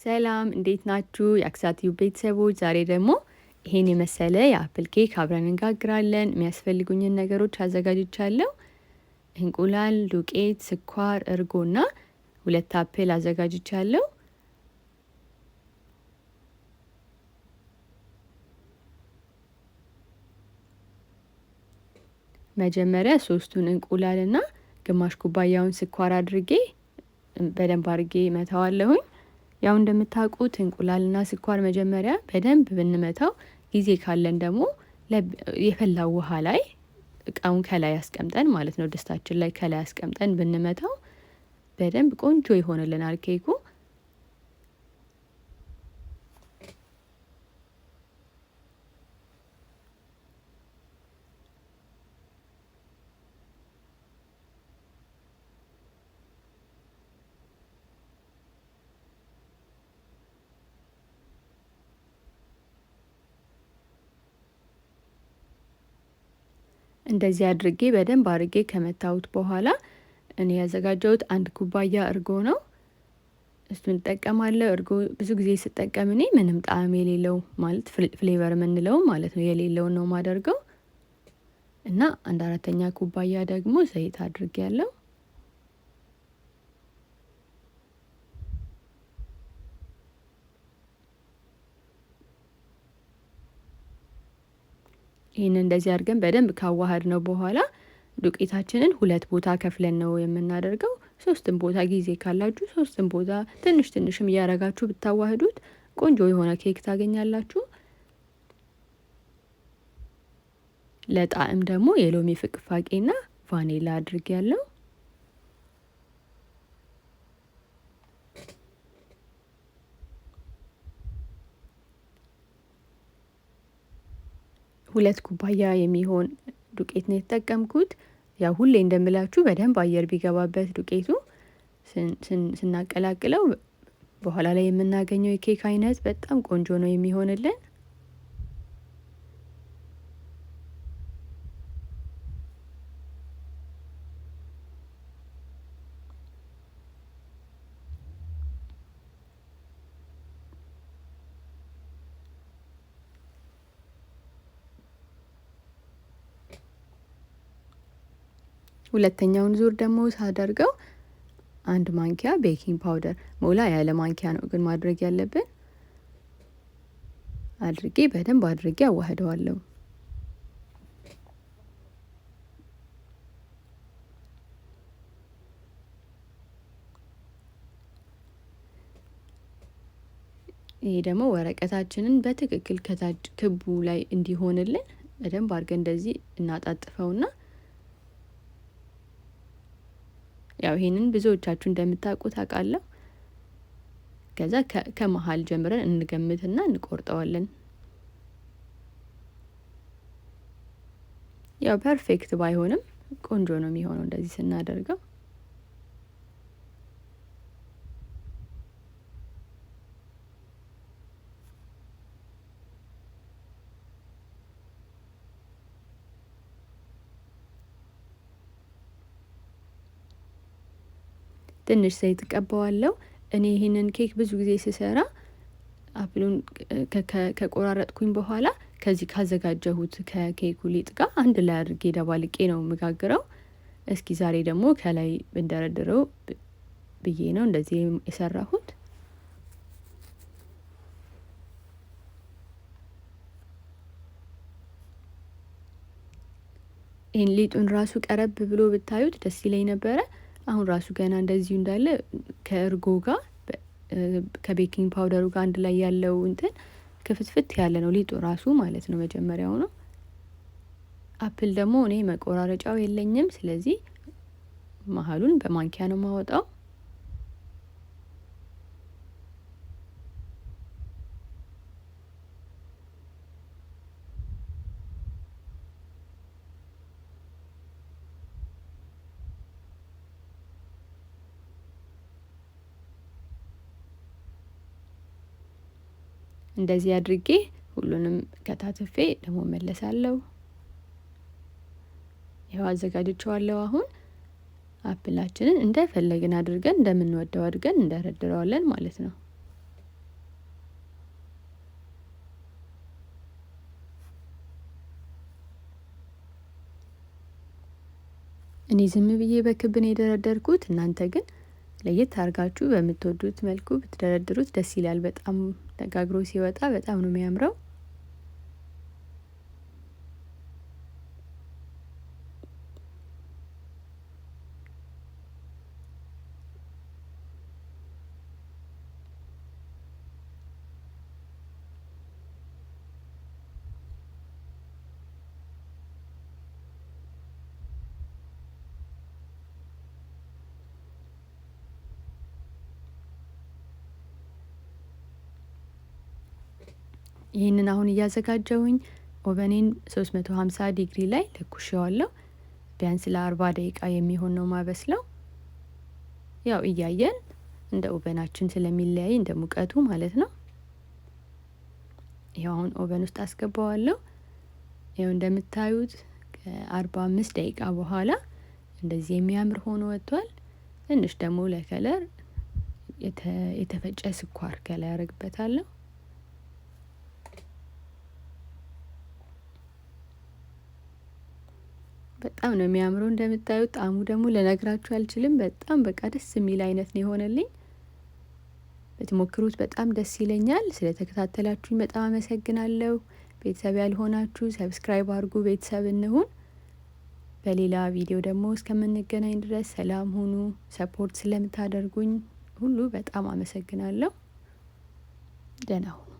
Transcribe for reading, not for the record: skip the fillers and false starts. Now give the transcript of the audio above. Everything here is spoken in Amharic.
ሰላም እንዴት ናችሁ? የአክሳቲው ቤተሰቦች ዛሬ ደግሞ ይሄን የመሰለ የአፕል ኬክ አብረን እንጋግራለን። የሚያስፈልጉኝን ነገሮች አዘጋጅቻለሁ። እንቁላል፣ ዱቄት፣ ስኳር፣ እርጎና 2 አፕል አዘጋጅቻለሁ። መጀመሪያ 3ቱን እንቁላልና ግማሽ ኩባያውን ስኳር አድርጌ በደንብ አድርጌ መታዋለሁኝ። ያው እንደምታውቁት እንቁላልና ስኳር መጀመሪያ በደንብ ብንመታው ጊዜ ካለን ደግሞ የፈላው ውሃ ላይ እቃውን ከላይ አስቀምጠን ማለት ነው ድስታችን ላይ ከላይ አስቀምጠን ብንመታው በደንብ ቆንጆ ይሆንልናል ኬኩ። እንደዚህ አድርጌ በደንብ አድርጌ ከመታውት በኋላ እኔ ያዘጋጀሁት 1 ኩባያ እርጎ ነው። እሱን እጠቀማለሁ። እርጎ ብዙ ጊዜ ስጠቀም እኔ ምንም ጣዕም የሌለው ማለት ፍሌቨር የምንለው ማለት ነው የሌለው ነው ማደርገው እና 1/4ኛ ኩባያ ደግሞ ዘይት አድርጌያለሁ። ይሄን እንደዚህ አድርገን በደንብ ካዋሃድ ነው በኋላ ዱቄታችንን 2 ቦታ ከፍለን ነው የምናደርገው። 3ም ቦታ ጊዜ ካላችሁ 3ም ቦታ ትንሽ ትንሽም እያረጋችሁ ብታዋህዱት ቆንጆ የሆነ ኬክ ታገኛላችሁ። ለጣዕም ደግሞ የሎሚ ፍቅፋቄና ቫኒላ አድርጌያለሁ። ሁለት ኩባያ የሚሆን ዱቄት ነው የተጠቀምኩት። ያው ሁሌ እንደምላችሁ በደንብ አየር ቢገባበት ዱቄቱ ስናቀላቅለው በኋላ ላይ የምናገኘው የኬክ አይነት በጣም ቆንጆ ነው የሚሆንልን። ሁለተኛውን ዙር ደግሞ ሳደርገው 1 ማንኪያ ቤኪንግ ፓውደር ሞላ ያለ ማንኪያ ነው ግን ማድረግ ያለብን አድርጌ በደንብ አድርጌ አዋህደዋለሁ። ይሄ ደግሞ ወረቀታችንን በትክክል ከታች ክቡ ላይ እንዲሆንልን በደንብ አድርገን እንደዚህ እናጣጥፈውና ያው ይሄንን ብዙዎቻችሁ እንደምታውቁት አውቃለሁ። ከዛ ከመሃል ጀምረን እንገምትና እንቆርጠዋለን። ያው ፐርፌክት ባይሆንም ቆንጆ ነው የሚሆነው እንደዚህ ስናደርገው። ትንሽ ዘይት ቀባዋለሁ። እኔ ይሄንን ኬክ ብዙ ጊዜ ስሰራ አፕሉን ከቆራረጥኩኝ በኋላ ከዚህ ካዘጋጀሁት ከኬኩ ሊጥ ጋር አንድ ላይ አድርጌ ደባልቄ ነው የምጋግረው። እስኪ ዛሬ ደግሞ ከላይ እንደረድረው ብዬ ነው እንደዚህ የሰራሁት። ይሄን ሊጡን ራሱ ቀረብ ብሎ ብታዩት ደስ ይለኝ ነበረ። አሁን ራሱ ገና እንደዚሁ እንዳለ ከእርጎ ጋር ከቤኪንግ ፓውደሩ ጋር አንድ ላይ ያለው እንትን ክፍትፍት ያለ ነው ሊጡ ራሱ ማለት ነው መጀመሪያው ነው። አፕል ደግሞ እኔ መቆራረጫው የለኝም፣ ስለዚህ መሃሉን በማንኪያ ነው ማወጣው። እንደዚህ አድርጌ ሁሉንም ከታትፌ ደግሞ መለሳለሁ። ያው አዘጋጅቼዋለሁ። አሁን አፕላችንን እንደፈለግን አድርገን እንደምንወደው አድርገን እንደረድረዋለን ማለት ነው። እኔ ዝም ብዬ በክብ ነው የደረደርኩት። እናንተ ግን ለየት አድርጋችሁ በምትወዱት መልኩ ብትደረድሩት ደስ ይላል። በጣም ተጋግሮ ሲወጣ በጣም ነው የሚያምረው። ይህንን አሁን እያዘጋጀሁኝ ኦቨኔን 350 ዲግሪ ላይ ለኩሼዋለሁ። ቢያንስ ለ40 ደቂቃ የሚሆን ነው ማበስለው። ያው እያየን እንደ ኦቨናችን ስለሚለያይ እንደ ሙቀቱ ማለት ነው። ይሄው አሁን ኦቨን ውስጥ አስገባዋለሁ። ይሄው እንደምታዩት ከ45 ደቂቃ በኋላ እንደዚህ የሚያምር ሆኖ ወጥቷል። ትንሽ ደግሞ ለከለር የተፈጨ ስኳር ከላይ አደርግበታለሁ። በጣም ነው የሚያምረው። እንደምታዩት ጣዕሙ ደግሞ ልነግራችሁ አልችልም። በጣም በቃ ደስ የሚል አይነት ነው የሆነልኝ። ብትሞክሩት በጣም ደስ ይለኛል። ስለተከታተላችሁኝ በጣም አመሰግናለሁ። ቤተሰብ ያልሆናችሁ ሰብስክራይብ አድርጉ፣ ቤተሰብ እንሁን። በሌላ ቪዲዮ ደግሞ እስከምንገናኝ ድረስ ሰላም ሁኑ። ሰፖርት ስለምታደርጉኝ ሁሉ በጣም አመሰግናለሁ። ደህና ሁኑ።